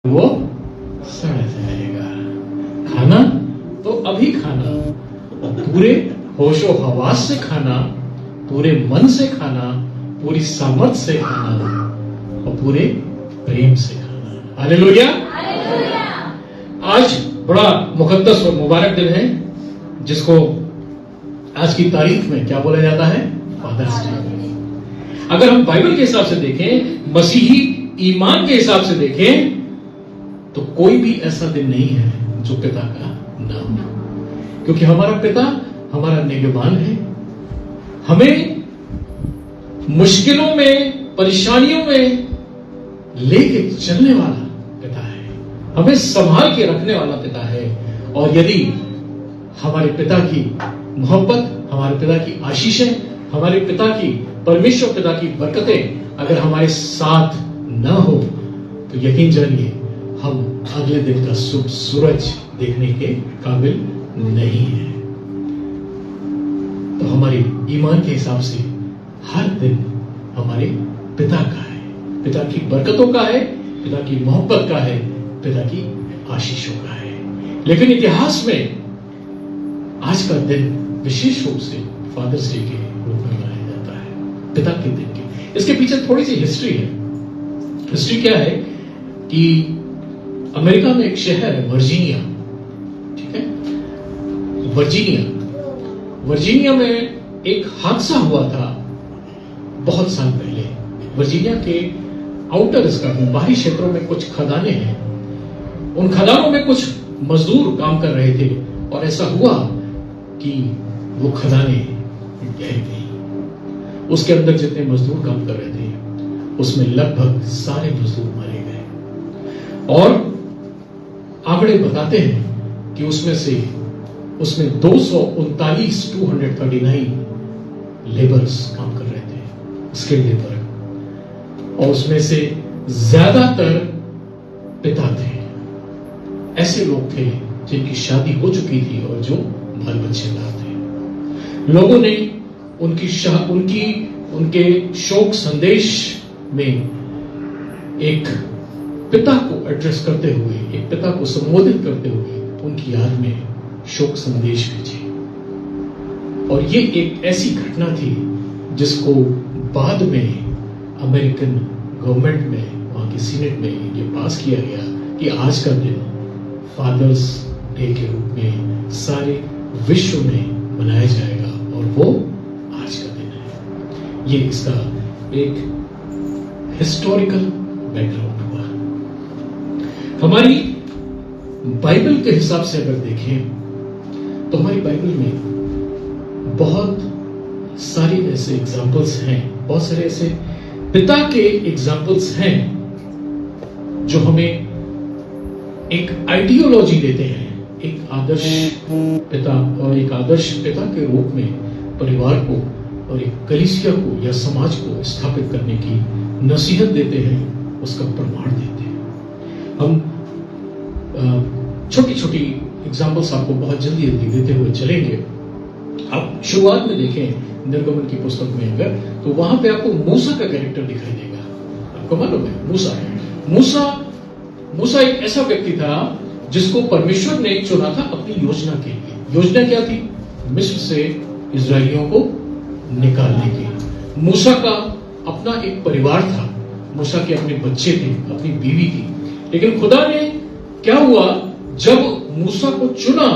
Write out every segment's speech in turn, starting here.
वो सड़ जाएगा। खाना तो अभी खाना, पूरे होशो हवास से खाना, पूरे मन से खाना, पूरी सामर्थ्य से खाना और पूरे प्रेम से खाना। हालेलुया। आज बड़ा मुकद्दस और मुबारक दिन है, जिसको आज की तारीख में क्या बोला जाता है? Father's Day. अगर हम बाइबल के हिसाब से देखें, मसीही ईमान के हिसाब से देखें, तो कोई भी ऐसा दिन नहीं है जो पिता का ना हो, क्योंकि हमारा पिता हमारा निगहबान है। हमें मुश्किलों में, परेशानियों में लेके चलने वाला पिता है, हमें संभाल के रखने वाला पिता है। और यदि हमारे पिता की मोहब्बत, हमारे पिता की आशीषें, हमारे पिता की, परमेश्वर पिता की बरकतें अगर हमारे साथ न हो, तो यकीन जानिए हम अगले दिन का शुभ सूरज देखने के काबिल नहीं है। तो हमारे ईमान के हिसाब से हर दिन हमारे पिता का है, पिता की बरकतों का है, पिता की मोहब्बत का है, पिता की आशीषों का है। लेकिन इतिहास में आज का दिन विशेष रूप से फादर्स डे के रूप में मनाया जाता है, पिता के दिन के। इसके पीछे थोड़ी सी हिस्ट्री है। हिस्ट्री क्या है कि अमेरिका में एक शहर है वर्जीनिया, ठीक है? वर्जीनिया में एक हादसा हुआ था बहुत साल पहले। वर्जीनिया के आउटर्स का, बाहरी क्षेत्रों में कुछ खदानें हैं। उन खदानों में कुछ मजदूर काम कर रहे थे और ऐसा हुआ कि वो खदानें ढह गई। उसके अंदर जितने मजदूर काम कर रहे थे, उसमें लगभग सारे मजदूर मारे गए। और आंकड़े बताते हैं कि उसमें 239 लेबर्स काम कर रहे थे, स्किल्ड लेबर, और उसमें से ज्यादातर पिता थे। ऐसे लोग थे जिनकी शादी हो चुकी थी और जो बाल बच्चे ला थे। लोगों ने उनके शोक संदेश में एक पिता को एड्रेस करते हुए, एक पिता को संबोधित करते हुए उनकी याद में शोक संदेश भेजे। और ये एक ऐसी घटना थी जिसको बाद में अमेरिकन गवर्नमेंट में, वहां की सीनेट में ये पास किया गया कि आज का दिन फादर्स डे के रूप में सारे विश्व में मनाया जाएगा, और वो आज का दिन है। ये इसका एक हिस्टोरिकल बैकग्राउंड हुआ। हमारी बाइबल के हिसाब से अगर देखें, तो हमारी बाइबल में बहुत सारे ऐसे एग्जाम्पल्स हैं, बहुत सारे ऐसे पिता के एग्जाम्पल्स हैं जो हमें एक आइडियोलॉजी देते हैं, एक आदर्श पिता, और एक आदर्श पिता के रूप में परिवार को और एक कलीसिया को या समाज को स्थापित करने की नसीहत देते हैं, उसका प्रमाण देते हैं। हम छोटी छोटी एग्जाम्पल्स आपको बहुत जल्दी देते हुए चलेंगे। आप शुरुआत में देखें निर्गमन की पुस्तक में अगर, तो वहां पे आपको मूसा का कैरेक्टर दिखाई देगा। आपको मालूम है मूसा एक ऐसा व्यक्ति था जिसको परमेश्वर ने चुना था अपनी योजना के लिए। योजना क्या थी? मिस्र से इजरायलियों को निकालने की। मूसा का अपना एक परिवार था, मूसा के अपने बच्चे थे, अपनी बीवी थी। लेकिन खुदा ने क्या हुआ, जब मूसा को चुना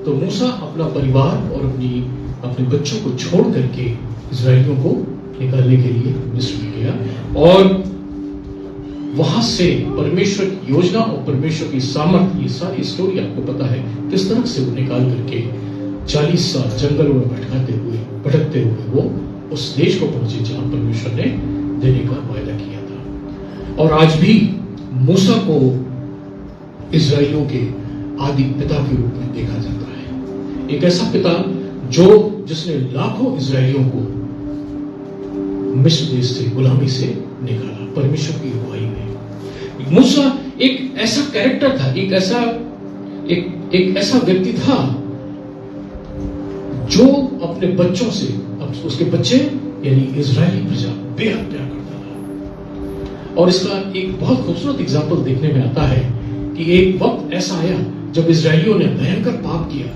तो मूसा अपना परिवार और अपने बच्चों को छोड़ करके इजरायलियों को निकालने के लिए मिस्र में गया। और वहां से परमेश्वर की योजना और परमेश्वर की सामर्थ, ये सारी स्टोरी आपको पता है किस तरह से वो निकाल करके 40 साल जंगलों में भटकते हुए वो उस देश को पहुंचे जहां परमेश्वर ने देने का वायदा किया था। और आज भी मूसा को इजरायलियों के आदि पिता के रूप में देखा जाता है। एक ऐसा पिता जिसने लाखों इजरायलियों को मिस्र देश से, गुलामी से निकाला परमेश्वर की अगुवाई में। मूसा एक ऐसा कैरेक्टर था, एक ऐसा व्यक्ति था जो अपने बच्चों से, उसके बच्चे यानी इजरायली प्रजा बेहद प्यार करता था। और इसका एक बहुत खूबसूरत एग्जाम्पल देखने में आता है कि एक वक्त ऐसा आया जब इजरायलियों ने भयंकर पाप किया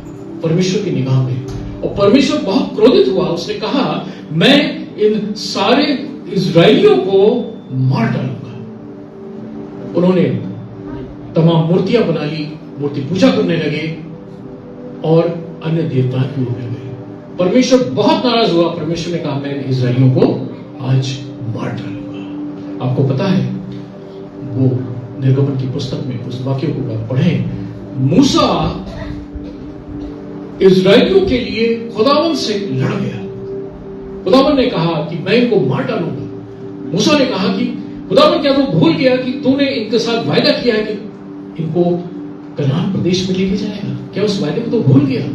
परमेश्वर की निगाह में, और परमेश्वर बहुत क्रोधित हुआ। उसने कहा, मैं इन सारे इजरायलियों को मार डालूंगा। उन्होंने तमाम मूर्तियां बना ली, मूर्ति पूजा करने लगे और अन्य देवताओं की ओर गए। परमेश्वर बहुत नाराज हुआ। परमेश्वर ने कहा, मैं इजरायलियों को आज मार डालूंगा। आपको पता है, वो निर्गमन की पुस्तक में उस वाक्य को पढ़ें, मूसा इजरायलियों के लिए खुदावन से लड़ गया। खुदावन ने कहा कि मैं इनको मार डालूंगा। मूसा ने कहा कि खुदावन, क्या तू भूल गया कि तूने इनके साथ वायदा किया है कि इनको कनान प्रदेश में लेके जाएगा? क्या उस वायदे को तो भूल गया?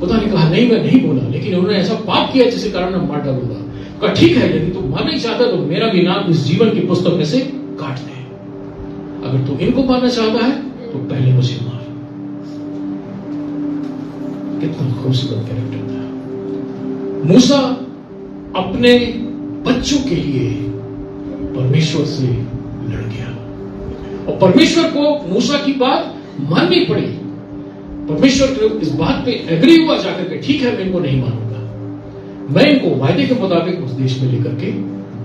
खुदा ने कहा, नहीं, मैं नहीं भूला, लेकिन उन्होंने ऐसा पाप किया जिसके कारण मैं मार डालूंगा। कहा, ठीक है, यदि तू मारना ही चाहता तो मेरा भी नाम इस जीवन की पुस्तक में से काट दे। अगर तू इनको मारना चाहता है तो पहले मुझे मार। कितना खूबसूरत कैरेक्टर था। मूसा अपने बच्चों के लिए परमेश्वर से लड़ गया, और परमेश्वर को मूसा की बात माननी पड़ी। परमेश्वर को इस बात पे एग्री हुआ जाकर के, ठीक है, मैं इनको नहीं मानूंगा, मैं इनको वायदे के मुताबिक उस देश में लेकर के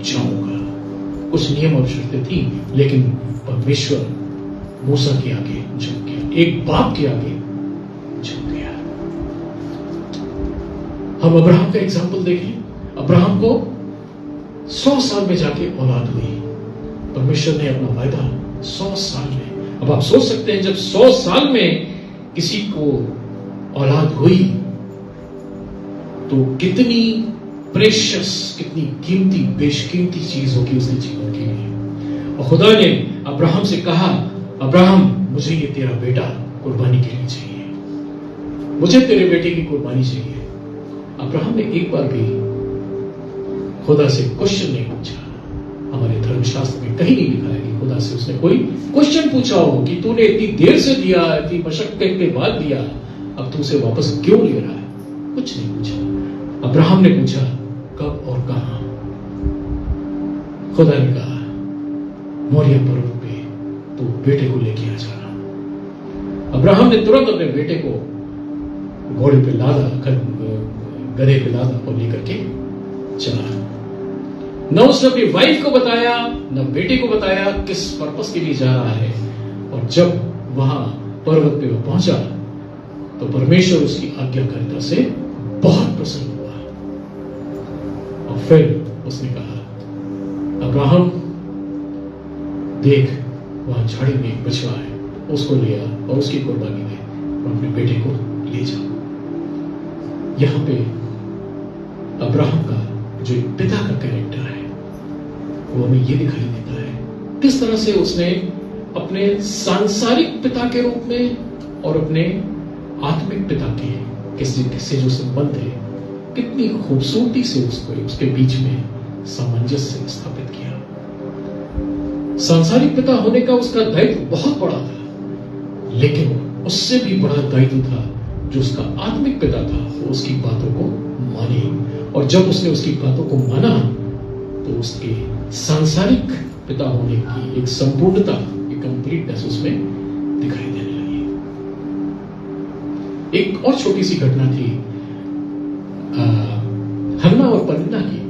जाऊंगा। कुछ नियम और शर्तें थी, लेकिन परमेश्वर मूसा के आगे झुक गया, एक बाप के आगे झुक गया। हम अब्राहम का एग्जाम्पल देखें। अब्राहम को 100 साल में जाके औलाद हुई। परमेश्वर ने अपना वायदा 100 साल में। अब आप सोच सकते हैं, जब 100 साल में किसी को औलाद हुई तो कितनी प्रेशियस, कितनी कीमती, बेशकीमती चीज होगी उसके जीवन के लिए। और खुदा ने अब्राहम से कहा, अब्राहम, मुझे ये तेरा बेटा कुर्बानी के लिए चाहिए, मुझे तेरे बेटे की कुर्बानी चाहिए। अब्राहम ने एक बार भी खुदा से क्वेश्चन नहीं पूछा। हमारे धर्मशास्त्र में कहीं नहीं लिखा है कि खुदा से उसने कोई क्वेश्चन पूछा हो कि तूने इतनी देर से दिया, इतनी मशक्कत के बाद दिया, अब तू उसे वापस क्यों ले रहा है? कुछ नहीं पूछा। अब्राहम ने पूछा, कब और कहां? खुदा ने कहा, मोरिया पर्वत पे तू बेटे को लेके आ जाना। अब्राहम ने तुरंत अपने बेटे को घोड़े पे लादा, गधे पे लादा और लेकर के चला। न उसने अपनी वाइफ को बताया, न बेटे को बताया किस पर्पस के लिए जा रहा है। और जब वहां पर्वत पे वो पहुंचा तो परमेश्वर उसकी आज्ञाकारिता से बहुत प्रसन्न हुआ। और फिर उसने कहा, अब्राहम, देख, वहां झाड़ी में एक बछड़ा है, उसको ले आ और उसकी कुर्बानी दे और अपने बेटे को ले जा। यहां पे अब्राहम का जो एक पिता का कैरेक्टर है वो हमें ये दिखाई देता है, किस तरह से उसने अपने सांसारिक पिता के रूप में और अपने आत्मिक पिता के किससे जो संबंध है, कितनी खूबसूरती से उसको उसके बीच में सामंजस्य स्थापित किया। सांसारिक पिता होने का उसका दायित्व बहुत बड़ा था, लेकिन उससे भी बड़ा दायित्व था जो उसका आत्मिक पिता था, वो उसकी बातों को माने। और जब उसने उसकी बातों को माना तो उसके सांसारिक पिता होने की एक संपूर्णता, एक कंप्लीटनेस उसमें दिखाई देने लगी। एक और छोटी सी घटना थी हन्ना और पनिन्ना की।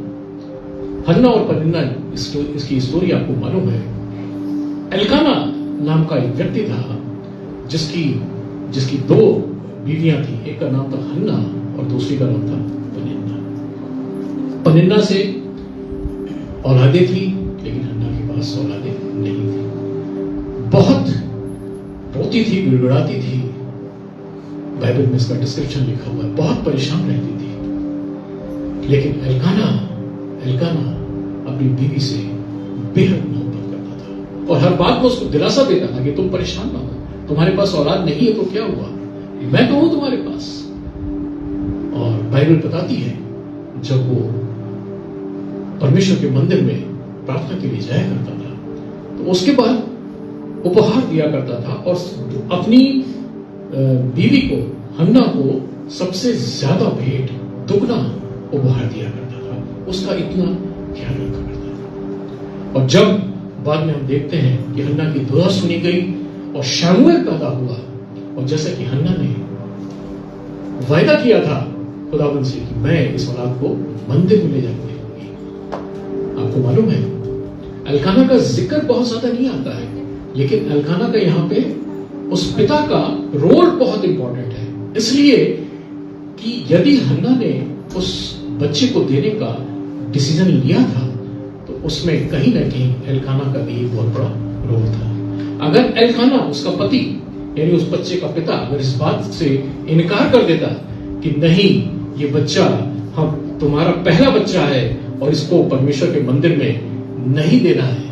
हन्ना और पनिन्ना, इसकी स्टोरी आपको मालूम है। एल्काना नाम का एक व्यक्ति था जिसकी 2 बीवियां थी। एक का नाम था हन्ना और दूसरी का नाम था पनिन्ना। पनिन्ना से औलादें थी, लेकिन हन्ना के पास औलादें नहीं थी। बहुत रोती थी, गिड़गिड़ाती थी। बाइबल में इसका डिस्क्रिप्शन लिखा हुआ है। बहुत परेशान रहती थी। लेकिन एल्काना अपनी बीवी से बेहद मोहब्बत करता था और हर बात में उसको दिलासा देता था कि तुम परेशान ना हो, तुम्हारे पास औलाद नहीं है तो क्या हुआ, मैं तो हूं तुम्हारे पास। और बाइबल बताती है, जब वो परमेश्वर के मंदिर में प्रार्थना के लिए जाया करता था तो उसके बाद उपहार दिया करता था और अपनी बीवी को, हन्ना को, सबसे ज्यादा भेंट, दुगना उपहार दिया करता था। उसका इतना ख्याल रखा करता था। और जब बाद में हम देखते हैं कि हन्ना की दुआ सुनी गई और शमूएल पैदा हुआ, और जैसा कि हन्ना ने वायदा किया था खुदावंद से कि मैं इस औलाद को मंदिर में ले जाकर देखूंगी। आपको मालूम है एल्काना का जिक्र बहुत ज्यादा नहीं आता है, लेकिन एल्काना का यहां पे उस पिता का रोल बहुत इंपॉर्टेंट है, इसलिए कि यदि हन्ना ने उस बच्चे को देने का डिसीजन लिया था तो उसमें कहीं ना कहीं एल्काना का भी एक बहुत बड़ा रोल था। अगर एल्काना उसका पति यानी उस बच्चे का पिता अगर इस बात से इनकार कर देता कि नहीं ये बच्चा हम तुम्हारा पहला बच्चा है और इसको परमेश्वर के मंदिर में नहीं देना है,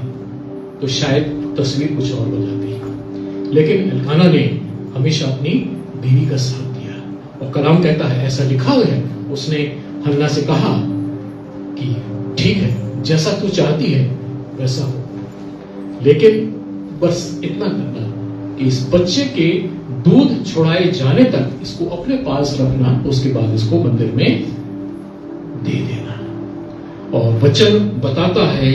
तो शायद तस्वीर कुछ और हो जाती। लेकिन एल्काना ने हमेशा अपनी बीवी का साथ दिया, और कलाम कहता है, ऐसा लिखा हुआ है, उसने हन्ना से कहा कि ठीक है जैसा तू चाहती है वैसा हो, लेकिन बस इतना करना कि इस बच्चे के दूध छोड़ाए जाने तक इसको अपने पास रखना, उसके बाद इसको मंदिर में दे देना। और वचन बताता है,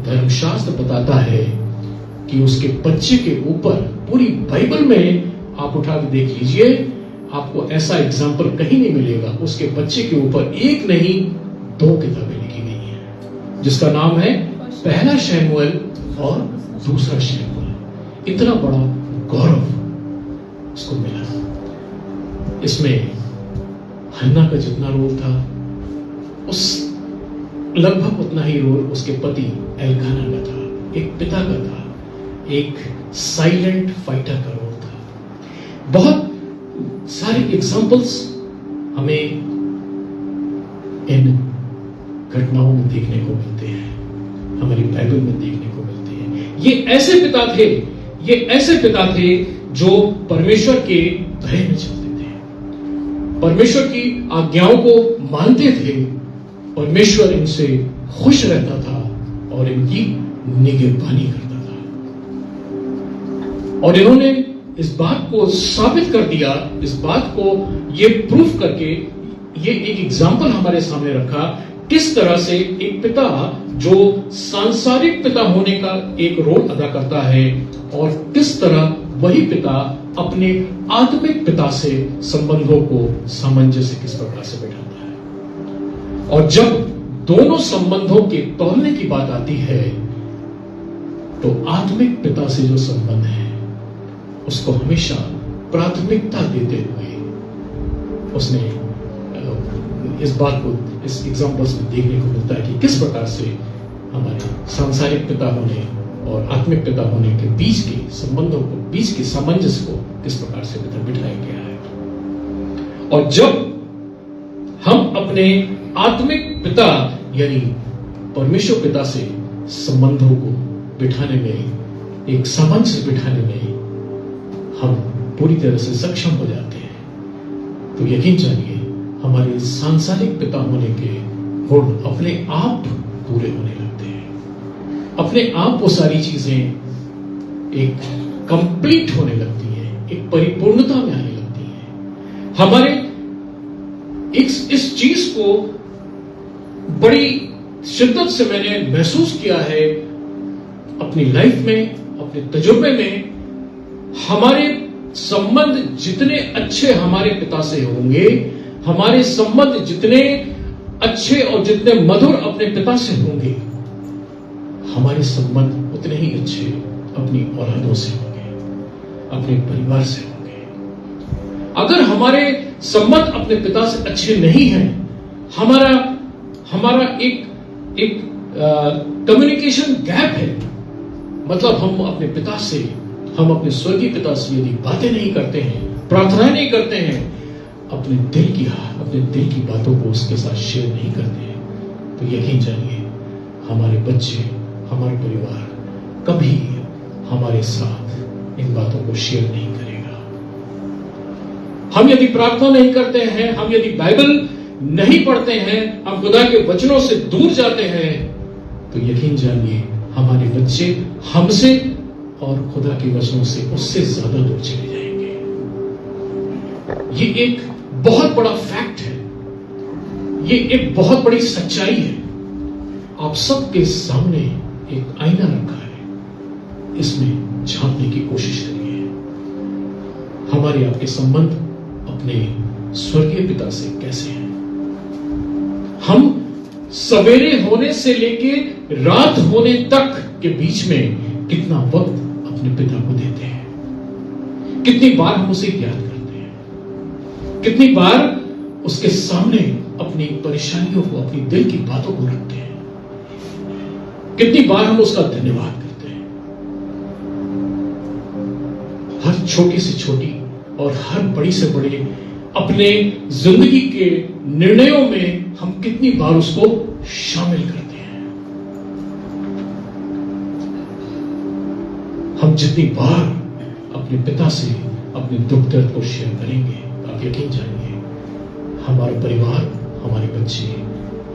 धर्मशास्त्र बताता है कि उसके बच्चे के ऊपर पूरी बाइबल में आप उठा के देख लीजिए, आपको ऐसा एग्जाम्पल कहीं नहीं मिलेगा। उसके बच्चे के ऊपर एक नहीं 2 किताबें लिखी गई हैं, जिसका नाम है पहला शमूएल और दूसरा शमूएल। इतना बड़ा गौरव उसको मिला। इसमें हन्ना का जितना रोल था उस लगभग उतना ही रोल उसके पति एल्काना का था, एक पिता का था, एक साइलेंट फाइटर का रोल था। बहुत सारे एग्जाम्पल्स हमें इन घटनाओं में देखने को मिलते हैं, हमारी बाइबल में देखने को मिलते हैं। ये ऐसे पिता थे जो परमेश्वर के भय में चलते थे, परमेश्वर की आज्ञाओं को मानते थे, परमेश्वर इनसे खुश रहता था और इनकी निगहबानी करता था। और इन्होंने इस बात को साबित कर दिया, इस बात को ये प्रूफ करके ये एक एग्जाम्पल हमारे सामने रखा, किस तरह से एक पिता जो सांसारिक पिता होने का एक रोल अदा करता है और किस तरह वही पिता अपने आत्मिक पिता से संबंधों को सामंजस्य किस प्रकार से बैठाता है। और जब दोनों संबंधों के तोलने की बात आती है तो आत्मिक पिता से जो संबंध है उसको हमेशा प्राथमिकता देते हुए उसने इस बात को इस एग्जाम्पल्स में देखने को मिलता है कि किस प्रकार से हमारे सांसारिक पिता होने और आत्मिक पिता होने के बीच के संबंधों को, बीच के सामंजस्य को किस प्रकार से बिठाया गया है। और जब हम अपने आत्मिक पिता यानी परमेश्वर पिता से संबंधों को बिठाने में, एक सामंजस्य बिठाने में हम पूरी तरह से सक्षम हो जाते हैं, तो यकीन जानिए हमारे सांसारिक पिता होने के गुण अपने आप पूरे होने लगते हैं, अपने आप वो सारी चीजें एक कंप्लीट होने लगती हैं, एक परिपूर्णता में आने लगती हैं। हमारे इस चीज को बड़ी शिद्दत से मैंने महसूस किया है अपनी लाइफ में, अपने तजुर्बे में। हमारे संबंध जितने अच्छे हमारे पिता से होंगे, हमारे संबंध जितने अच्छे और जितने मधुर अपने पिता से होंगे, हमारे संबंध उतने ही अच्छे अपनी औलादों से होंगे, अपने परिवार से होंगे। अगर हमारे संबंध अपने पिता से अच्छे नहीं हैं, हमारा एक कम्युनिकेशन गैप है, मतलब हम अपने पिता से, हम अपने स्वर्गीय पिता से यदि बातें नहीं करते हैं, प्रार्थना नहीं करते हैं, अपने दिल की बातों को उसके साथ शेयर नहीं करते हैं, तो यकीन जानिए हमारे बच्चे, हमारा परिवार कभी हमारे साथ इन बातों को शेयर नहीं करेगा। हम यदि प्रार्थना नहीं करते हैं, हम यदि बाइबल नहीं पढ़ते हैं, हम खुदा के वचनों से दूर जाते हैं, तो यकीन जानिए हमारे बच्चे हमसे और खुदा के वचनों से उससे ज्यादा दूर चले जाएंगे। ये एक बहुत बड़ा फैक्ट है, ये एक बहुत बड़ी सच्चाई है। आप सबके सामने एक आईना रखा है, इसमें झांकने की कोशिश करिए। हमारे आपके संबंध अपने स्वर्गीय पिता से कैसे हैं? हम सवेरे होने से लेके रात होने तक के बीच में कितना वक्त अपने पिता को देते हैं? कितनी बार हम उसे याद करते हैं? कितनी बार उसके सामने अपनी परेशानियों को, अपनी दिल की बातों को रखते हैं? कितनी बार हम उसका धन्यवाद करते हैं? हर छोटी से छोटी और हर बड़ी से बड़ी अपने जिंदगी के निर्णयों में हम कितनी बार उसको शामिल करते हैं? हम जितनी बार अपने पिता से अपने दुख दर्द को शेयर करेंगे, आप यकीन जानिए हमारा परिवार, हमारे बच्चे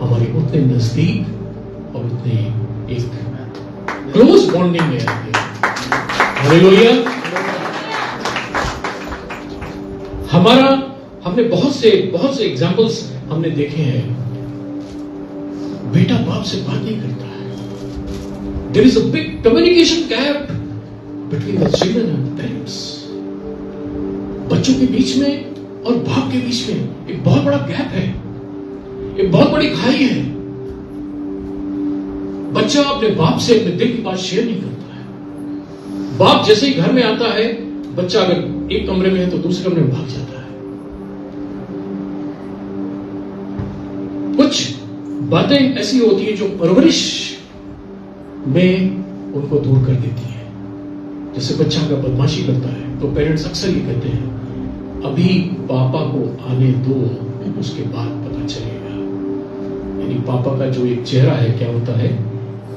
हमारे उतने नजदीक और उतने एक क्लोज बॉन्डिंग में आएंगे। हालेलुया। हमने बहुत से एग्जाम्पल्स हमने देखे हैं। बेटा बाप से बात नहीं करता है। There is a big communication gap between the children and parents. बच्चों के बीच में और बाप के बीच में एक बहुत बड़ा गैप है, एक बहुत बड़ी खाई है। बच्चा अपने बाप से अपने दिल की बात शेयर नहीं करता है। बाप जैसे ही घर में आता है, बच्चा अगर एक कमरे में है तो दूसरे कमरे में भाग जाता है। कुछ बातें ऐसी होती हैं जो परवरिश में उनको दूर कर देती है। जैसे बच्चा अगर बदमाशी करता है तो पेरेंट्स अक्सर ये कहते हैं अभी पापा को आने दो, उसके बाद पता चलेगा। यानी पापा का जो एक चेहरा है क्या होता है,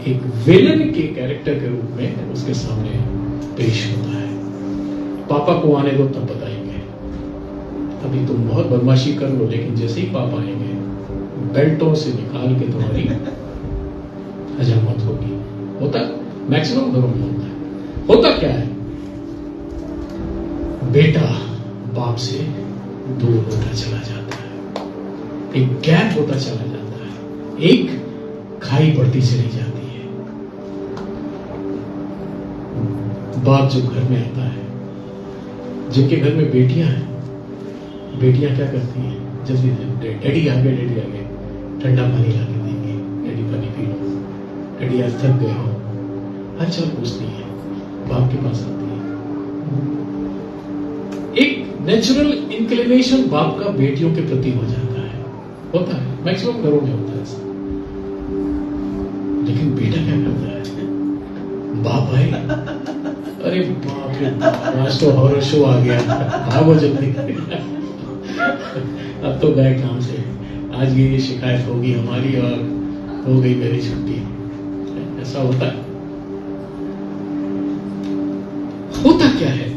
एक विलन के कैरेक्टर के रूप में उसके सामने पेश होता है। पापा को आने दो तब बताएंगे। अभी तुम बहुत बदमाशी कर लो, लेकिन जैसे ही पापा आएंगे बेल्टों से निकाल के तुम्हारी हजामत होगी। होता मैक्सिमम घरों में होता है। होता क्या है, बेटा बाप से दूर होता चला जाता है, एक गैप होता चला जाता है, एक खाई बढ़ती चली जाती है। बाप जब घर में आता है, जिनके घर में बेटियां हैं, बेटियां क्या करती हैं, जल्दी डैडी आ गए, ठंडा पानी ला के देंगे, डैडी पानी पी लो, डैडी आज थक गए हो, हर चल पूछती है, बाप के पास आती है। एक नेचुरल इंक्लिनेशन बाप का बेटियों के प्रति हो जाता है। होता है, मैक्सिमम घरों में होता है ऐसा। लेकिन बेटा क्या करता है, बाप आए, अरे बाप रे बाप, आज तो हॉरर शो आ गया, भागो जल्दी। अब तो गए काम से, आज ये शिकायत होगी हमारी और हो गई मेरी छुट्टी। ऐसा होता है। होता क्या है,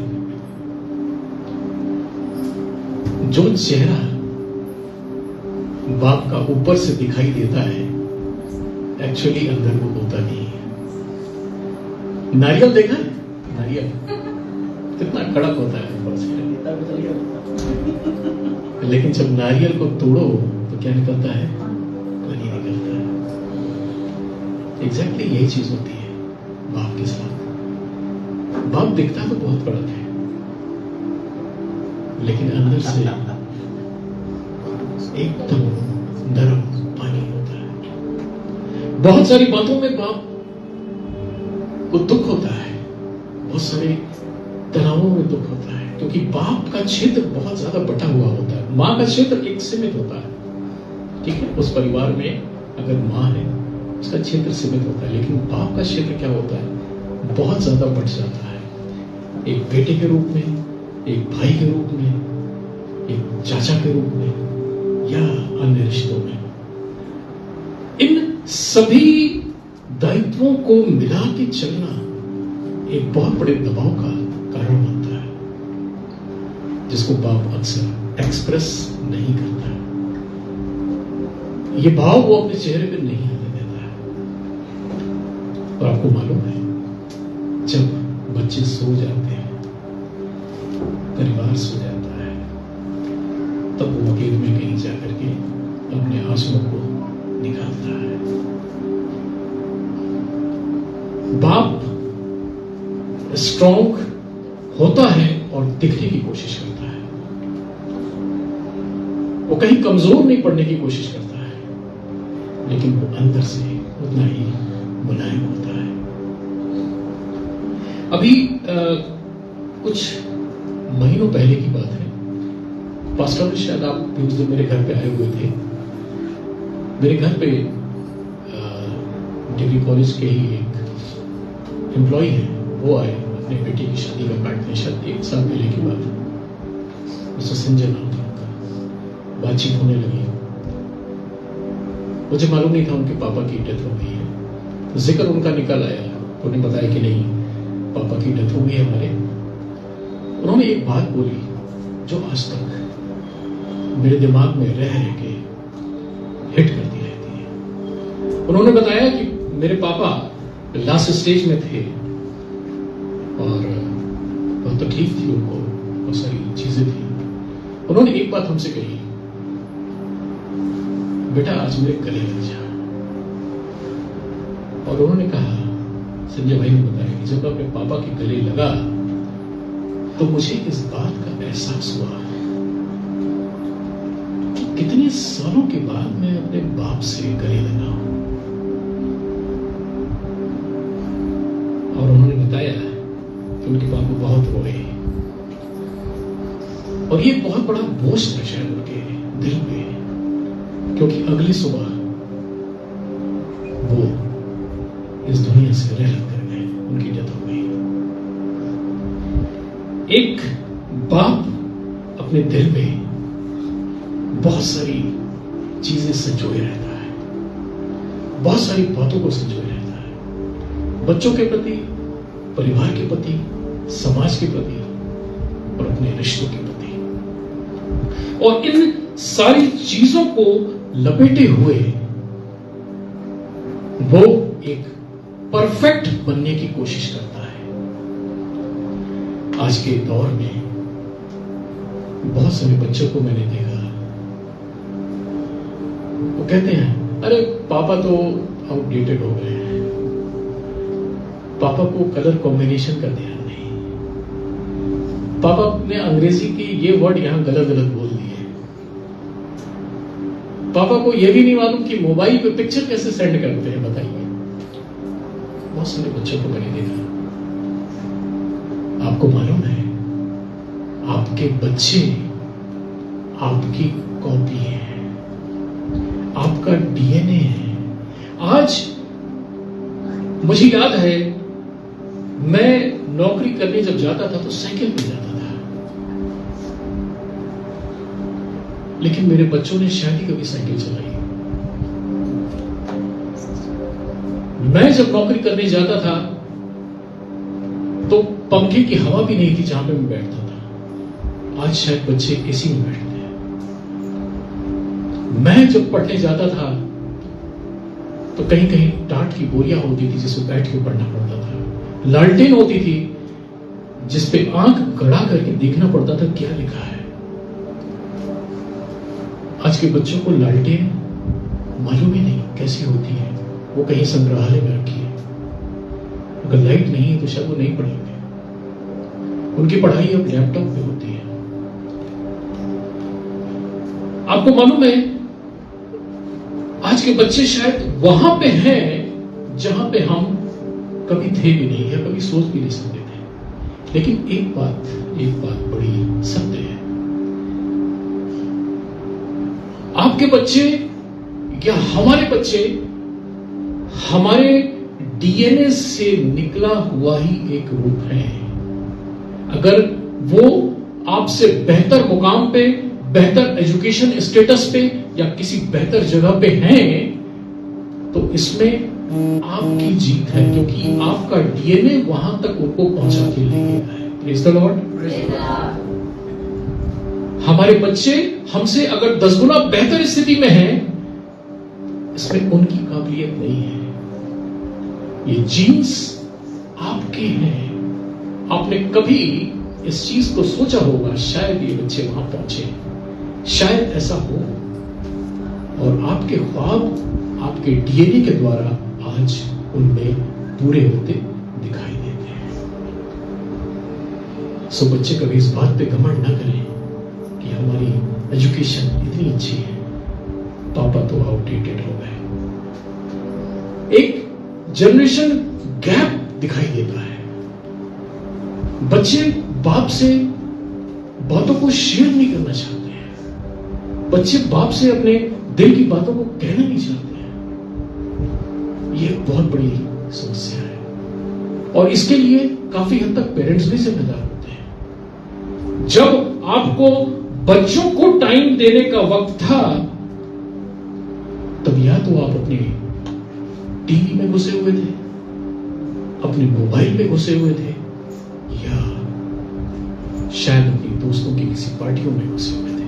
जो चेहरा बाप का ऊपर से दिखाई देता है, एक्चुअली अंदर वो होता नहीं है। नारियल देखा है, नारियल कितना कड़क होता है ऊपर से, लेकिन जब नारियल को तोड़ो तो क्या निकलता है, पानी निकलता है। एग्जैक्टली यही चीज होती है बाप के साथ। बाप दिखता तो बहुत कड़क है, लेकिन अंदर से एकदम नरम पानी होता है। बहुत सारी बातों में बाप को दुख होता है, बहुत सारे तनावों में दुख होता है, क्योंकि बाप का क्षेत्र बहुत ज्यादा बटा हुआ होता है। माँ का क्षेत्र एक सीमित होता है, ठीक है, उस परिवार में अगर माँ है उसका क्षेत्र सीमित होता है, लेकिन बाप का क्षेत्र क्या होता है, बहुत ज्यादा बढ़ जाता है। एक बेटे के रूप में, एक भाई के रूप में, एक चाचा के रूप में, या अन्य रिश्तों में। इन सभी दायित्वों को मिला के चलना एक बहुत बड़े दबाव का कारण बनता है, जिसको बाप अक्सर एक्सप्रेस नहीं करता है। ये भाव वो अपने चेहरे पे नहीं आने देता है। और आपको मालूम है, जब बच्चे सो जाते हैं, परिवार सो जाता है, तब वो अकेले में कहीं जाकर के अपने आंसुओं को निकालता है। बाप स्ट्रॉन्ग होता है और दिखने की कोशिश करता है। वो कहीं कमजोर नहीं पड़ने की कोशिश करता है, लेकिन वो अंदर से उतना ही मुलायम होता है। अभी कुछ महीनों पहले की बात है, पास्टर, शायद आप भी उस दिन मेरे घर पे आए हुए थे। मेरे घर पे डिग्री कॉलेज के ही एक एम्प्लॉय है, वो आए अपने बेटी की शादी का कार्ड देने, शायद 1 साल पहले की बात है। मिस्टर संजय नाम था उनका। बातचीत होने लगी, मुझे मालूम नहीं था उनके पापा की डेथ हो गई है। जिक्र उनका निकल आया, उन्होंने बताया कि नहीं, पापा की डेथ हो गई है हमारे। उन्होंने एक बात बोली जो आज तक मेरे दिमाग में रह के हिट करती रहती है। उन्होंने बताया कि मेरे पापा लास्ट स्टेज में थे और बहुत तकलीफ थी उनको, बहुत सारी चीजें थी। उन्होंने एक बात हमसे कही, बेटा आज मेरे गले लग जा। और उन्होंने कहा, संजय भाई ने बताया कि जब अपने पापा के गले लगा तो मुझे इस बात का एहसास हुआ कि कितने सालों के बाद मैं अपने बाप से गले लगा हूं। और उन्होंने बताया कि उनके पापा बहुत रोए और ये बहुत बड़ा बोझ था शायद उनके दिल पे, क्योंकि अगली सुबह वो इस दुनिया से रह कर गए, उनकी डेथ हो गई। एक बाप अपने दिल में बहुत सारी चीजें संजोए रहता है, बहुत सारी बातों को संजोए रहता है, बच्चों के प्रति, परिवार के प्रति, समाज के प्रति और अपने रिश्तों के प्रति। और इन सारी चीजों को लपेटे हुए वो एक परफेक्ट बनने की कोशिश करता है। आज के दौर में बहुत सारे बच्चों को मैंने देखा, वो कहते हैं अरे पापा तो आउटडेटेड हो गए हैं, पापा को कलर कॉम्बिनेशन का ध्यान नहीं, पापा ने अंग्रेजी की ये वर्ड यहां गलत गलत बोल दिए, पापा को यह भी नहीं मालूम कि मोबाइल पे पिक्चर कैसे सेंड करते हैं, बताइए। बहुत सारे बच्चों को मैंने देखा। आपको मालूम है, आपके बच्चे आपकी कॉपी है, आपका डीएनए है। आज मुझे याद है, मैं नौकरी करने जब जाता था तो साइकिल पे जाता था, लेकिन मेरे बच्चों ने शायद ही कभी साइकिल चलाई। मैं जब नौकरी करने जाता था तो पंखे की हवा भी नहीं थी जहां पे मैं बैठता था। आज शायद बच्चे एसी में बैठते हैं। मैं जब पढ़ने जाता था तो कहीं कहीं टाट की बोरियां होती थी जिसमें बैठ के पढ़ना पड़ता था, लालटेन होती थी जिसपे आंख गड़ा करके देखना पड़ता था क्या लिखा है। आज के बच्चों को लालटेन मालूम ही नहीं कैसी होती है, वो कहीं संग्रहालय में रखी है। अगर लाइट नहीं है तो शायद वो नहीं पढ़ेंगे। उनकी पढ़ाई अब लैपटॉप पे होती है। आपको मालूम है, आज के बच्चे शायद वहां पे हैं जहां पे हम कभी थे भी नहीं या कभी सोच भी नहीं सकते थे। लेकिन एक बात बड़ी सत्य है, आपके बच्चे या हमारे बच्चे हमारे डीएनए से निकला हुआ ही एक रूप है। अगर वो आपसे बेहतर मुकाम पे, बेहतर एजुकेशन स्टेटस पे या किसी बेहतर जगह पे हैं तो इसमें आपकी जीत है, क्योंकि आपका डीएनए वहां तक उनको पहुंचा के ले गया है। Praise the Lord. हमारे बच्चे हमसे अगर 10 गुना बेहतर स्थिति में हैं, इसमें उनकी काबिलियत नहीं है। ये जीन्स आपके हैं। आपने कभी इस चीज को सोचा होगा, शायद ये बच्चे वहां पहुंचे, शायद ऐसा हो, और आपके ख्वाब आपके डीएनए के द्वारा आज उनमें पूरे होते दिखाई देते हैं। सो बच्चे कभी इस बात पे घमंड ना करें कि हमारी एजुकेशन इतनी अच्छी है, पापा तो आउटडेटेड हो गए। एक जनरेशन गैप दिखाई देता है। बच्चे बाप से बातों को शेयर नहीं करना चाहते हैं। बच्चे बाप से अपने दिल की बातों को कहना नहीं चाहते हैं। यह बहुत बड़ी समस्या है और इसके लिए काफी हद तक पेरेंट्स भी जिम्मेदार होते हैं। जब आपको बच्चों को टाइम देने का वक्त था, तब या तो आप अपने टीवी में घुसे हुए थे, अपने मोबाइल में घुसे हुए थे, या शायद अपने दोस्तों की किसी पार्टियों में घुसे हुए थे।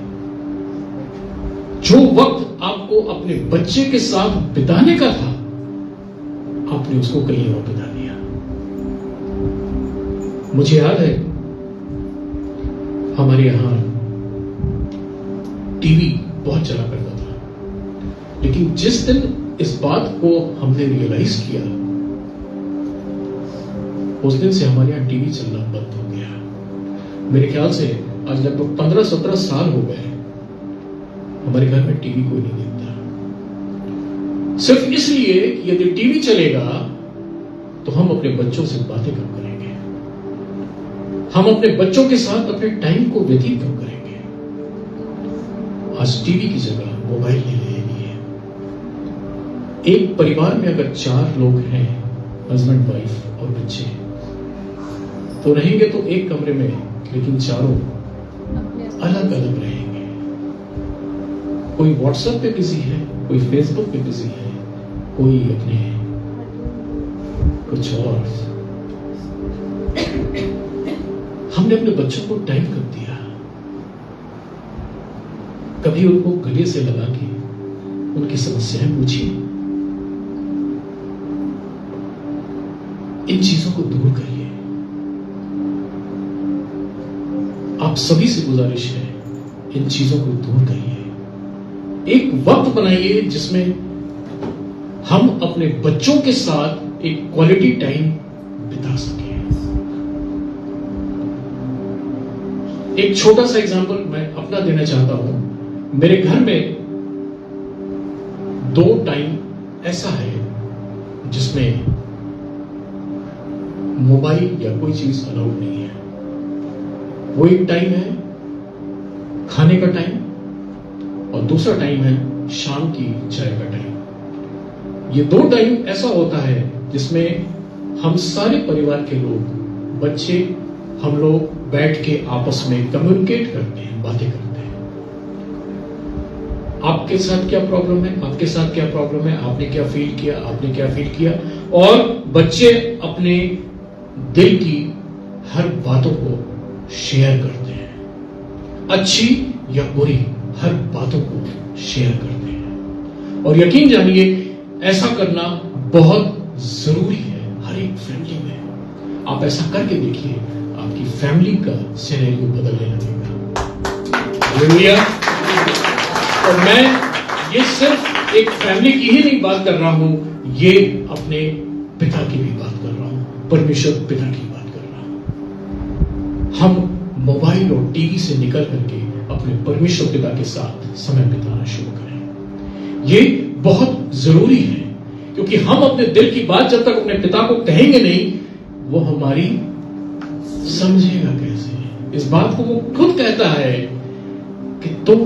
जो वक्त आपको अपने बच्चे के साथ बिताने का था, आपने उसको कहीं और बिता दिया। मुझे याद है हमारे यहां टीवी बहुत चला करता था, लेकिन जिस दिन इस बात को हमने रियलाइज किया, उस दिन से हमारे यहां टीवी चलना बंद हो गया। मेरे ख्याल से आज लगभग 15-17 साल हो गए हमारे घर में टीवी कोई नहीं देखता। सिर्फ इसलिए कि यदि टीवी चलेगा तो हम अपने बच्चों से बातें कम करेंगे, हम अपने बच्चों के साथ अपने टाइम को व्यतीत कम करेंगे। आज टीवी की जगह मोबाइल ले लेनी है। एक परिवार में अगर 4 लोग हैं, हस्बैंड वाइफ और बच्चे, तो रहेंगे तो एक कमरे में, लेकिन चारों अलग अलग रहेंगे। कोई व्हाट्सएप पे बिजी है, कोई फेसबुक पे बिजी है, कोई अपने कुछ और। हमने अपने बच्चों को टाइम कब दिया? कभी उनको गले से लगा के उनकी समस्याएं पूछी? इन चीजों को दूर करिए। आप सभी से गुजारिश है, इन चीजों को दूर करिए। एक वक्त बनाइए जिसमें हम अपने बच्चों के साथ एक क्वालिटी टाइम बिता सकें। एक छोटा सा एग्जांपल मैं अपना देना चाहता हूं। मेरे घर में 2 टाइम ऐसा है जिसमें मोबाइल या कोई चीज अलाउड नहीं है। वो एक टाइम है खाने का टाइम, और दूसरा टाइम है शाम की चाय का टाइम। ये 2 टाइम ऐसा होता है जिसमें हम सारे परिवार के लोग, बच्चे, हम लोग बैठ के आपस में कम्युनिकेट करते हैं, बातें करते हैं। आपके साथ क्या प्रॉब्लम है, आपके साथ क्या प्रॉब्लम है, आपने क्या फील किया, आपने क्या फील किया, और बच्चे अपने दिल की हर बातों को शेयर करते हैं। अच्छी या बुरी हर बातों को शेयर करते हैं। और यकीन जानिए, ऐसा करना बहुत जरूरी है हर एक फैमिली में। आप ऐसा करके देखिए, आपकी फैमिली का सिनेरियो बदलने लगेगा। हालेलुया। और मैं ये सिर्फ एक फैमिली की ही नहीं बात कर रहा हूं, ये अपने पिता की भी बात कर रहा हूं, परमेश्वर पिता की बात कर रहा हूं। हम मोबाइल और टीवी से निकल करके अपने परमेश्वर पिता के साथ समय बिताना शुरू करें। ये बहुत जरूरी है, क्योंकि हम अपने दिल की बात जब तक अपने पिता को कहेंगे नहीं, वो हमारी समझेगा कैसे? इस बात को वो खुद कहता है कि तुम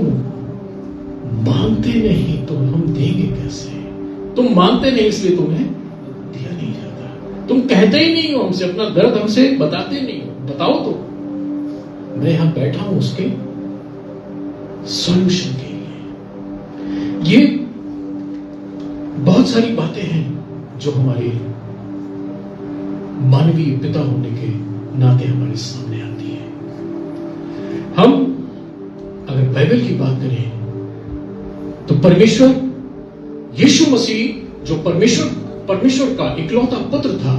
मांगते नहीं तो हम देंगे कैसे? तुम मांगते नहीं इसलिए तुम्हें दिया नहीं जाता। तुम कहते ही नहीं हो हमसे, अपना दर्द हमसे बताते नहीं हो। बताओ तो, मैं यहां बैठा हूं उसके सॉल्यूशन के लिए। ये बहुत सारी बातें हैं जो हमारे मानवीय पिता होने के नाते हमारे सामने आती है। हम अगर बाइबल की बात करें तो परमेश्वर यीशु मसीह जो परमेश्वर का इकलौता पुत्र था,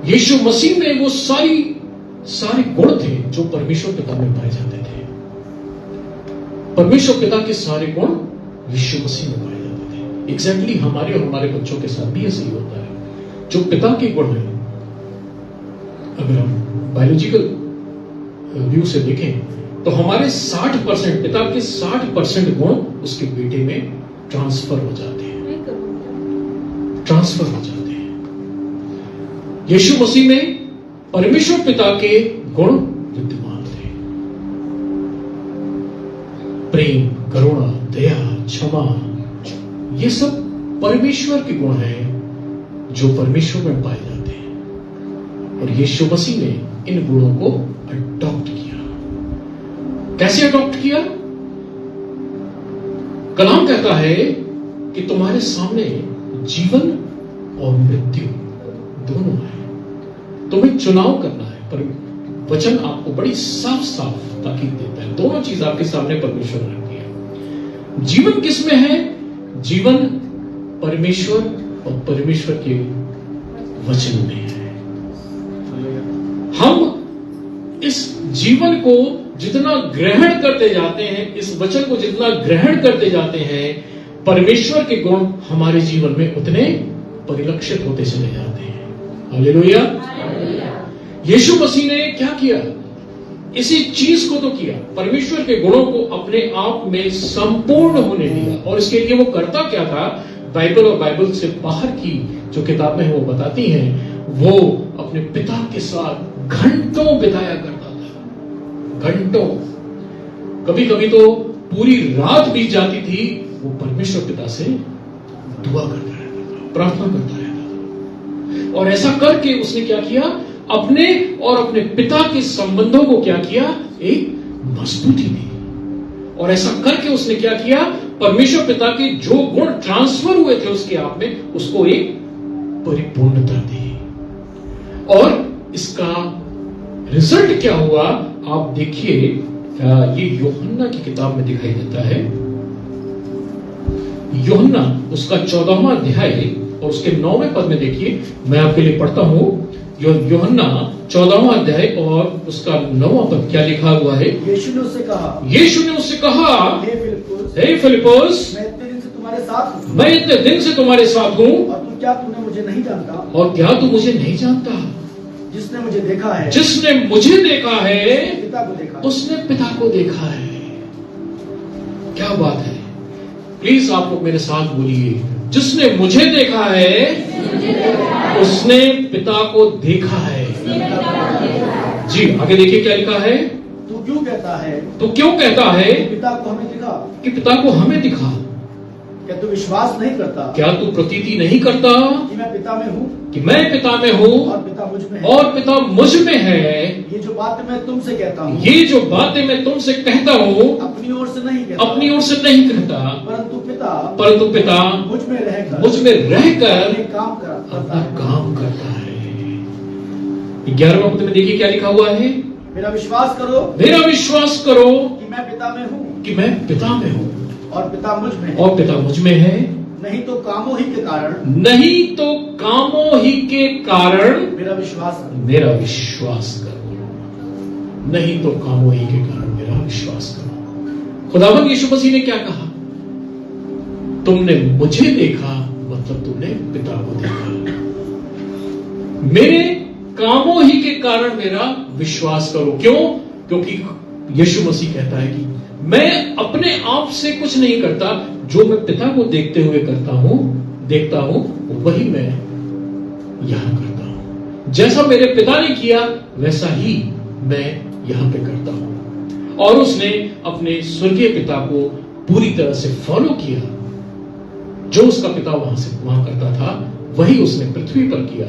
यीशु मसीह में वो सारे गुण थे जो परमेश्वर पिता में पाए जाते थे। परमेश्वर पिता के सारे गुण यीशु मसीह में पाए जाते थे। एग्जैक्टली हमारे और हमारे बच्चों के साथ भी ऐसे ही होता है। जो पिता के गुण हैं अगर हम बायोलॉजिकल व्यू से देखें तो हमारे 60% पिता के 60% गुण उसके बेटे में ट्रांसफर हो जाते हैं, ट्रांसफर हो जाते हैं। यीशु मसीह में परमेश्वर पिता के गुण विद्यमान थे। प्रेम, करुणा, दया, क्षमा, ये सब परमेश्वर के गुण हैं जो परमेश्वर में पाए जाते हैं। और यीशु मसीह ने इन गुणों को अडॉप्ट किया। कैसे अडॉप्ट किया? कलाम कहता है कि तुम्हारे सामने जीवन और मृत्यु दोनों है, तुम्हें चुनाव करना है। पर वचन आपको बड़ी साफ साफ ताकीद देता है, दोनों चीज आपके सामने परमेश्वर ने रखी है। जीवन किसमें है? जीवन परमेश्वर और परमेश्वर के वचन में है। हम इस जीवन को जितना ग्रहण करते जाते हैं, इस वचन को जितना ग्रहण करते जाते हैं, परमेश्वर के गुण हमारे जीवन में उतने परिलक्षित होते चले जाते हैं। हालेलुया। यीशु मसीह ने क्या किया? इसी चीज को तो किया, परमेश्वर के गुणों को अपने आप में संपूर्ण होने दिया। और इसके लिए वो करता क्या था? बाइबल और बाइबल से बाहर की जो किताबें वो बताती हैं, वो अपने पिता के साथ घंटों बिताया करता था, घंटों। कभी कभी तो पूरी रात बीत जाती थी, वो परमेश्वर पिता से दुआ करता रहता था, प्रार्थना करता रहता था। और ऐसा करके उसने क्या किया? अपने और अपने पिता के संबंधों को क्या किया? एक मजबूती दी। और ऐसा करके उसने क्या किया? परमेश्वर पिता के जो गुण ट्रांसफर हुए थे उसके आप में, उसको एक परिपूर्णता दी। और इसका रिजल्ट क्या हुआ? आप देखिए, ये यूहन्ना की किताब में दिखाई देता है। यूहन्ना उसका 14वां अध्याय और उसके 9वें पद में देखिए, मैं आपके लिए पढ़ता हूं। यूहन्ना 14वां अध्याय और उसका 9वां पद क्या लिखा हुआ है? यीशु ने उससे कहा, हे फिलिप्पुस, मैं इतने दिन से तुम्हारे साथ हूँ। मैं इतने दिन से तुम्हारे साथ हूँ, और क्या तूने मुझे नहीं जानता? और क्या तू मुझे नहीं जानता? जिसने मुझे देखा है, जिसने मुझे देखा है, पिता को देखा, उसने पिता को देखा है। क्या बात है! प्लीज आप लोग मेरे साथ बोलिए, जिसने मुझे देखा है उसने पिता को देखा है। जी, आगे देखिए क्या लिखा है? तू क्यों कहता है पिता को हमें दिखा? कि पिता को हमें दिखा। क्या तू विश्वास नहीं करता? क्या तू प्रतीति नहीं करता कि मैं पिता में हूँ, कि मैं पिता में हूँ और पिता मुझ में है? और पिता मुझ में है। ये जो बातें मैं तुमसे कहता हूँ, ये जो बातें मैं तुमसे कहता हूँ, अपनी ओर से नहीं कहता, अपनी ओर से नहीं कहता, परंतु पिता मुझ में रहकर अपने काम करता अपना है। काम करता है। 11वां पद में देखिए क्या लिखा हुआ है? मेरा विश्वास करो कि मैं पिता में हूँ, मैं पिता में हूँ और पिता मुझ में है। और पिता मुझ में है। नहीं तो कामों ही के कारण मेरा विश्वास करो। नहीं तो कामों ही के कारण मेरा विश्वास करो। खुदावंद यीशु मसीह ने क्या कहा? तुमने मुझे देखा, मतलब तुमने पिता को देखा। मेरे कामों ही के कारण मेरा विश्वास करो। क्यों? क्योंकि यीशु मसीह कहता है कि मैं अपने आप से कुछ नहीं करता, जो मैं पिता को देखते हुए देखता हूं, वही मैं यहां करता हूं। जैसा मेरे पिता ने किया वैसा ही मैं यहां पे करता हूं। और उसने अपने स्वर्गीय पिता को पूरी तरह से फॉलो किया। जो उसका पिता वहां करता था, वही उसने पृथ्वी पर किया।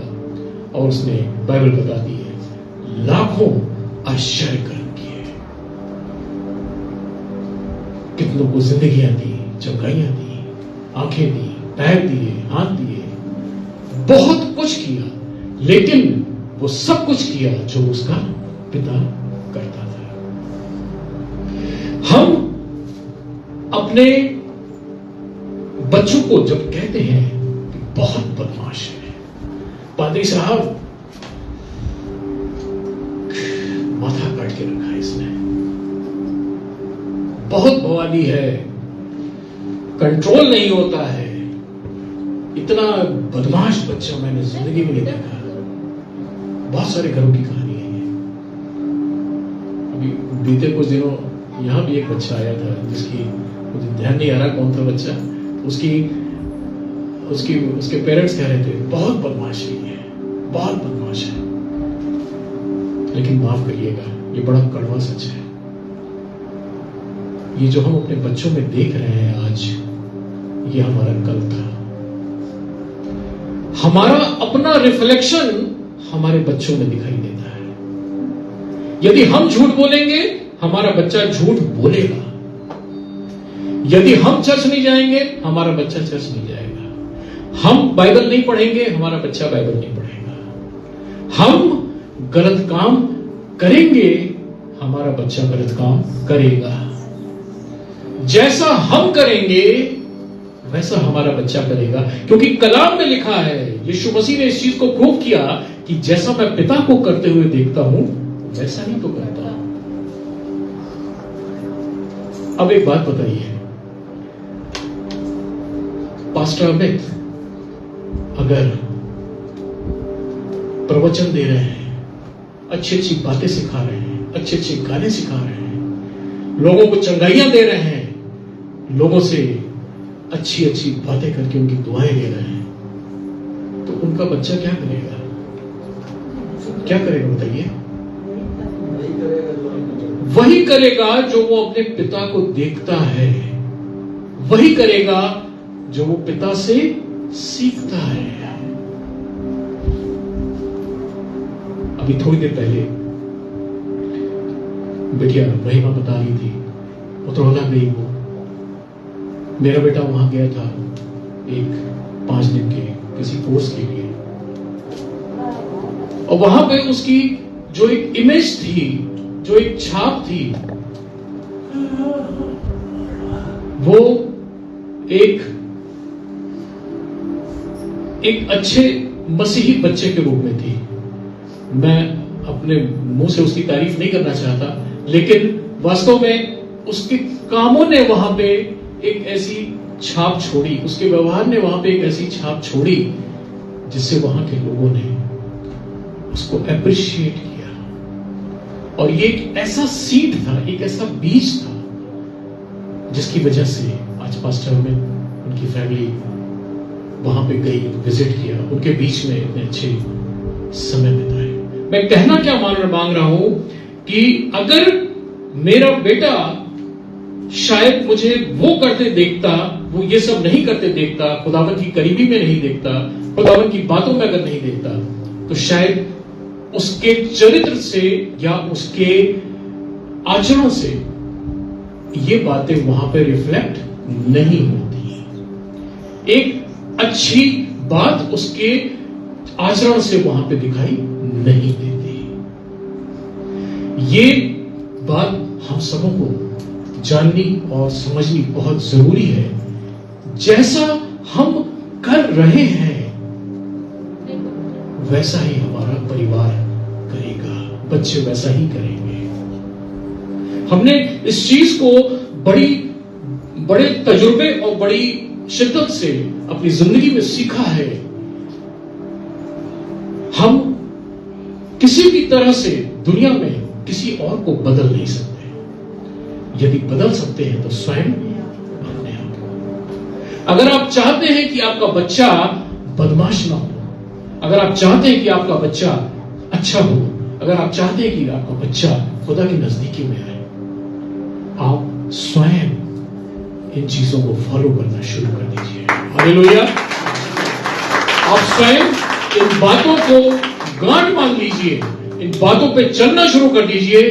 और उसने, बाइबल बताती है, लाखों आश्चर्य कर्म किए। कितनों को जिंदगियां दी, चौकाइयां दी, आंखें दी, पैर दिए, हाथ दिए, बहुत कुछ किया। लेकिन वो सब कुछ किया जो उसका पिता करता था। हम अपने बच्चों को जब कहते हैं कि बहुत बदमाश है, पादरी साहब माथा काट के रखा है इसने, बहुत बवाली है, कंट्रोल नहीं होता है, इतना बदमाश बच्चा मैंने जिंदगी में नहीं देखा। बहुत सारे घरों की कहानी अभी बीते कुछ दिनों यहाँ भी एक बच्चा आया था जिसकी मुझे ध्यान नहीं आ रहा कौन था बच्चा। उसके पेरेंट्स कह रहे थे बहुत बदमाशी है, बहुत बदमाश है। लेकिन माफ करिएगा, ये बड़ा कड़वा सच है। ये जो हम अपने बच्चों में देख रहे हैं आज, ये हमारा कल था। हमारा अपना रिफ्लेक्शन हमारे बच्चों में दिखाई देता है। यदि हम झूठ बोलेंगे, हमारा बच्चा झूठ बोलेगा। यदि हम चर्च नहीं जाएंगे, हमारा बच्चा चर्च नहीं जाएगा। हम बाइबल नहीं पढ़ेंगे, हमारा बच्चा बाइबल नहीं पढ़ेगा। हम गलत काम करेंगे, हमारा बच्चा गलत काम करेगा। जैसा हम करेंगे वैसा हमारा बच्चा करेगा, क्योंकि कलाम में लिखा है, यीशु मसीह ने इस चीज को प्रूव किया कि जैसा मैं पिता को करते हुए देखता हूं वैसा ही तो करता हूं। अब एक बात बताइए, पास्टर अमित अगर प्रवचन दे रहे हैं, अच्छी अच्छी बातें सिखा रहे हैं, अच्छे अच्छे गाने सिखा रहे हैं, लोगों को चंगाइयां दे रहे हैं, लोगों से अच्छी अच्छी बातें करके उनकी दुआएं ले रहे हैं, तो उनका बच्चा क्या करेगा? क्या करेगा बताइए? वही करेगा जो वो अपने पिता को देखता है, वही करेगा जो वो पिता से सीखता है। अभी थोड़ी देर पहले बिटिया महिमा बता रही थी, उतरौला गई वो। मेरा बेटा वहां गया था एक 5 दिन के किसी कोर्स के लिए, और वहां पे उसकी जो एक इमेज थी, जो एक छाप थी, वो एक अच्छे मसीही बच्चे के रूप में थी। मैं अपने मुंह से उसकी तारीफ नहीं करना चाहता, लेकिन वास्तव में उसके कामों ने वहां पे एक ऐसी छाप छोड़ी, उसके व्यवहार ने वहां पे एक ऐसी छाप छोड़ी जिससे वहां के लोगों ने उसको अप्रिशिएट किया। और ये एक ऐसा सीड था, एक ऐसा बीज था, जिसकी वजह से आज पास्टर में उनकी फैमिली वहां पे गई, विजिट किया, उनके बीच में इतने अच्छे समय बिताए। मैं कहना क्या मांग रहा हूं कि अगर मेरा बेटा शायद मुझे वो करते देखता, वो ये सब नहीं करते देखता, खुदावन की करीबी में नहीं देखता, खुदावन की बातों में अगर नहीं देखता, तो शायद उसके चरित्र से या उसके आचरण से ये बातें वहां पे रिफ्लेक्ट नहीं होती। एक अच्छी बात उसके आचरण से वहां पे दिखाई नहीं देती। ये बात हम सबों को जाननी और समझनी बहुत जरूरी है। जैसा हम कर रहे हैं वैसा ही हमारा परिवार करेगा, बच्चे वैसा ही करेंगे। हमने इस चीज को बड़े तजुर्बे और बड़ी शिद्दत से अपनी जिंदगी में सीखा है। हम किसी भी तरह से दुनिया में किसी और को बदल नहीं सकते। यदि बदल सकते हैं तो स्वयं अपने आप को। अगर आप चाहते हैं कि आपका बच्चा बदमाश ना हो, अगर आप चाहते हैं कि आपका बच्चा अच्छा हो, अगर आप चाहते हैं कि आपका बच्चा खुदा की नजदीकी में आए, आप स्वयं इन चीजों को फॉलो करना शुरू कर दीजिए। हालेलुया। आप स्वयं इन बातों को गांठ बांध लीजिए, इन बातों पे चलना शुरू कर दीजिए।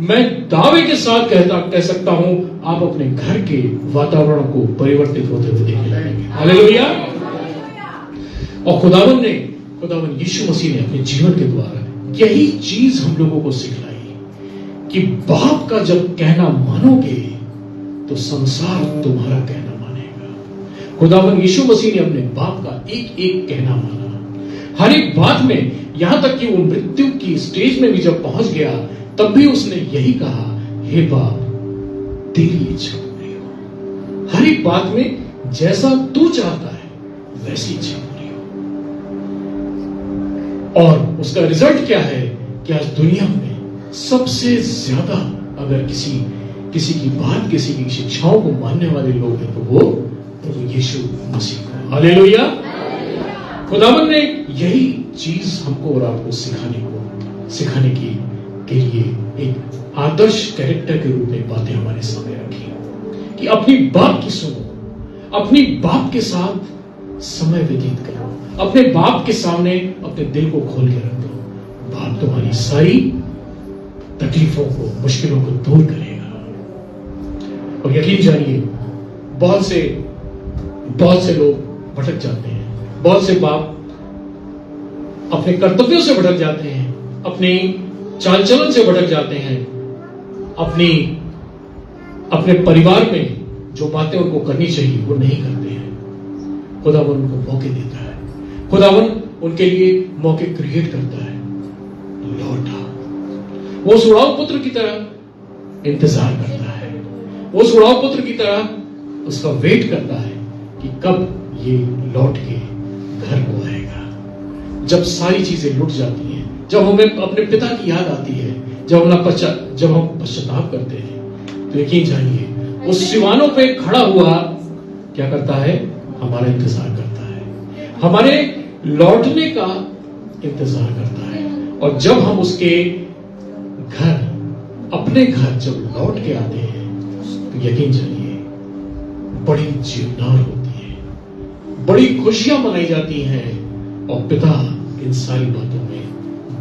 मैं दावे के साथ कह सकता हूं, आप अपने घर के वातावरण को परिवर्तित होते हुए देखने लगेंगे। हालेलुया। और खुदावन यीशु मसीह ने अपने जीवन के द्वारा यही चीज हम लोगों को सिखलाई कि बाप का जब कहना मानोगे तो संसार तुम्हारा कहना मानेगा। खुदावन यीशु मसीह ने अपने बाप का एक एक कहना माना, हर एक बात में, यहां तक कि वो मृत्यु की स्टेज में भी जब पहुंच गया तब भी उसने यही कहा, हे बाप तेरी इच्छा पूरी हो। हर एक बात में जैसा तू चाहता है वैसी इच्छा पूरी हो। और उसका रिजल्ट क्या है कि आज दुनिया में सबसे ज्यादा अगर किसी की बात, किसी की शिक्षाओं को मानने वाले लोग हैं तो वो प्रभु यीशु मसीह को। हालेलुया। खुदावन ने यही चीज हमको और आपको सिखाने के लिए एक आदर्श कैरेक्टर के रूप में बातें हमारे सामने रखी कि अपनी बाप की सुनो, अपनी बाप के साथ समय व्यतीत करो, अपने बाप के सामने अपने दिल को खोल के रख दो। बाप तुम्हारी सारी तकलीफों को, मुश्किलों को दूर करेगा। और यकीन जानिए, बहुत से लोग भटक जाते हैं, बहुत से बाप अपने कर्तव्यों से भटक जाते हैं, अपनी चाल चलन से भटक जाते हैं, अपने परिवार में जो बातें उनको करनी चाहिए वो नहीं करते हैं। खुदावन उनको मौके देता है, खुदावन उनके लिए मौके क्रिएट करता है। लौट आओ। वो सुड़ाव पुत्र की तरह इंतजार करता है, वो सुड़ाव पुत्र की तरह उसका वेट करता है कि कब ये लौट के घर को आएगा। जब सारी चीजें लुट जाती हैं, जब हमें अपने पिता की याद आती है, जब हम पश्चाताप करते हैं, तो यकीन जानिए उस सिवानों पे खड़ा हुआ क्या करता है? हमारा इंतजार करता है, हमारे लौटने का इंतजार करता है। और जब हम उसके घर, अपने घर जब लौट के आते हैं, तो यकीन जानिए बड़ी जीवनार होती है, बड़ी खुशियां मनाई जाती हैं और पिता इन सारी बातों में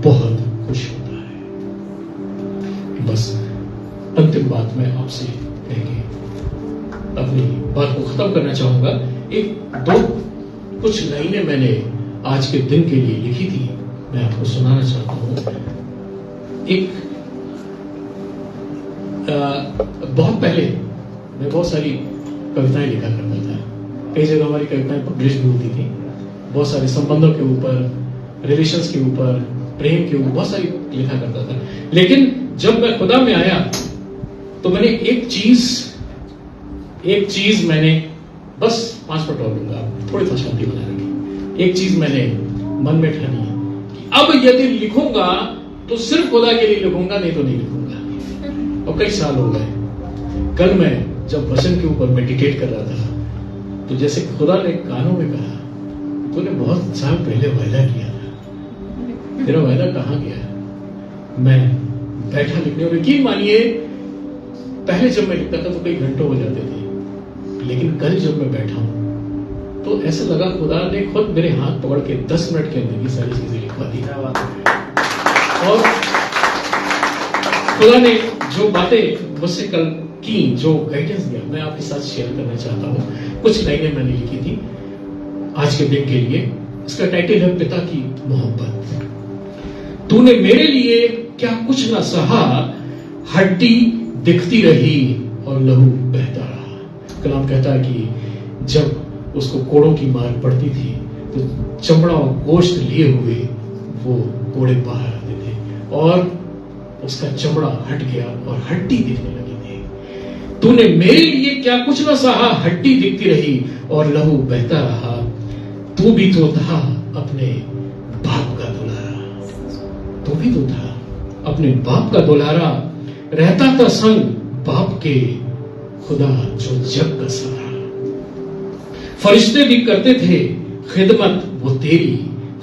बहुत खुश होता है। बस अंतिम बात मैं आपसे कहेंगे, अपनी बात को खत्म करना चाहूंगा। कुछ लाइनें मैंने आज के दिन के लिए लिखी थी, मैं आपको सुनाना चाहता हूं। बहुत पहले मैं बहुत सारी कविताएं लिखा करता था, कई जगह हमारी कविताएं पब्लिश भी होती थी, बहुत सारे संबंधों के ऊपर, रिलेशंस के ऊपर, प्रेम के ऊपर बहुत सारी लिखा करता था। लेकिन जब मैं खुदा में आया तो मैंने एक चीज मैंने बस 5 मिनट और लूंगा, थोड़ी सा शांति बना रखी। एक चीज मैंने मन में ठानी कि अब यदि लिखूंगा तो सिर्फ खुदा के लिए लिखूंगा, नहीं तो नहीं लिखूंगा। और कई साल हो गए। कल मैं जब वचन के ऊपर मेडिटेट कर रहा था तो जैसे खुदा ने कानों में कहा, तूने बहुत साल पहले वायदा किया था, तेरा वायदा कहां गया? मैं बैठा लिखने, और यकीन मानिए पहले जब मैं लिखता था तो कई घंटों हो जाते थे, लेकिन कल जब मैं बैठा हूं तो ऐसा लगा खुदा ने खुद मेरे हाथ पकड़ के 10 मिनट के अंदर ये सारी चीजें लिखवा दी। और खुदा ने जो बातें मुझसे कल की, जो गाइडेंस दिया, मैं आपके साथ शेयर करना चाहता हूं। कुछ लाइनें मैंने लिखी थी आज के दिन के लिए। इसका टाइटल है पिता की मोहब्बत। तूने मेरे लिए क्या कुछ ना सहा, हड्डी दिखती रही और लहू बहता रहा। कलाम कहता है कि जब उसको कोड़ों की मार पड़ती थी तो चमड़ा और गोश्त लिए हुए वो कोड़े बाहर आते थे और उसका चमड़ा हट गया और हड्डी दिखने लगी थी। तूने मेरे लिए क्या कुछ ना सहा, हड्डी दिखती रही और लहू बहता रहा। तू भी तो था अपने बाप का दुलारा, तू भी तो था अपने बाप का दुलारा, रहता था संग बाप के, खुदा जो जग का सहारा। फरिश्ते भी करते थे खिदमत वो तेरी,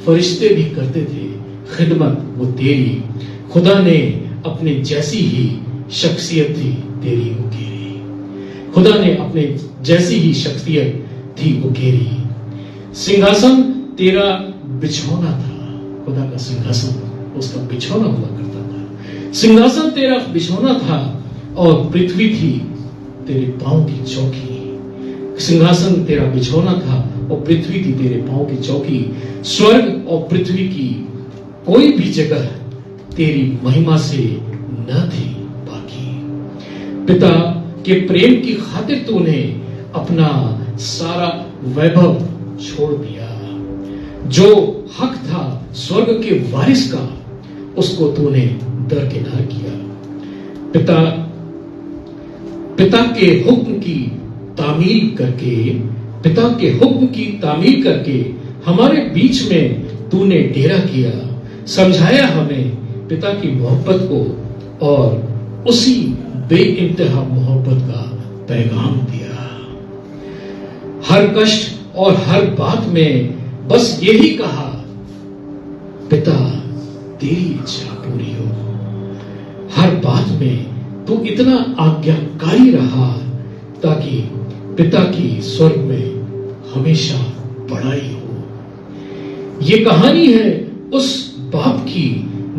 फरिश्ते भी करते थे खिदमत वो तेरी। खुदा ने अपने जैसी ही शख्सियत थी तेरी उकेरी, खुदा ने अपने जैसी ही शख्सियत थी उकेरी। सिंहासन तेरा बिछौना था, खुदा का सिंहासन उसका बिछौना हुआ करता था। सिंहासन तेरा बिछौना था और पृथ्वी थी तेरे पांव की चौकी। सिंहासन तेरा बिछौना था और पृथ्वी थी तेरे पांव की चौकी। स्वर्ग और पृथ्वी की कोई भी जगह तेरी महिमा से न थी बाकी। पिता के प्रेम की खातिर तूने अपना सारा वैभव छोड़ दिया। जो हक था स्वर्ग के वारिस का, उसको तूने दरकिनार किया। पिता के हुक्म की तामील करके, पिता के हुक्म की तामील करके हमारे बीच में तूने डेरा किया। समझाया हमें पिता की मोहब्बत को और उसी बेइंतहा मोहब्बत का पैगाम दिया। हर कष्ट और हर बात में बस यही कहा, पिता तेरी इच्छा पूरी हो। हर बात में तू इतना आज्ञाकारी रहा ताकि पिता की स्वर्ग में हमेशा बड़ाई हो। ये कहानी है उस बाप की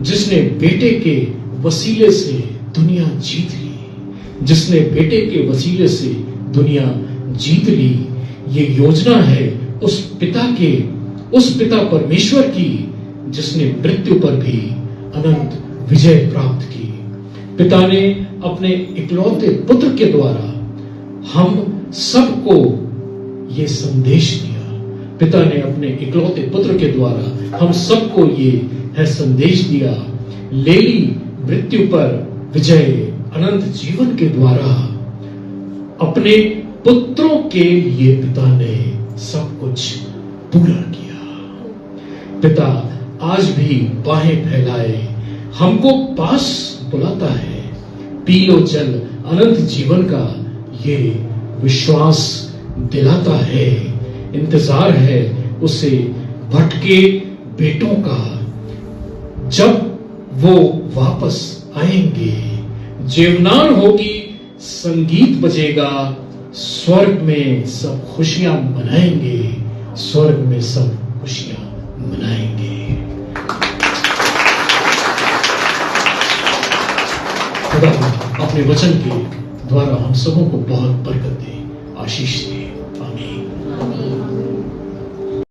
जिसने बेटे के वसीले से दुनिया जीत ली, जिसने बेटे के वसीले से दुनिया जीत ली। ये योजना है उस पिता परमेश्वर की जिसने मृत्यु पर भी अनंत विजय प्राप्त की। पिता ने अपने इकलौते पुत्र के द्वारा हम सबको ये संदेश दिया। पिता ने अपने इकलौते पुत्र के द्वारा हम सबको ये है संदेश दिया, ले ली मृत्यु पर विजय अनंत जीवन के द्वारा। अपने पुत्रों के लिए पिता ने सब कुछ पूरा किया। पिता आज भी बाहें फैलाए हमको पास बुलाता है। पी लो जल अनंत जीवन का ये विश्वास दिलाता है। इंतजार है उसे भटके बेटों का, जब वो वापस आएंगे। जीवनान होगी, संगीत बजेगा, स्वर्ग में सब खुशियां मनाएंगे, स्वर्ग में सब खुशियां मनाएंगे। खुदा अपने वचन के द्वारा हम सबों को बहुत बरकत दे, आशीष दे।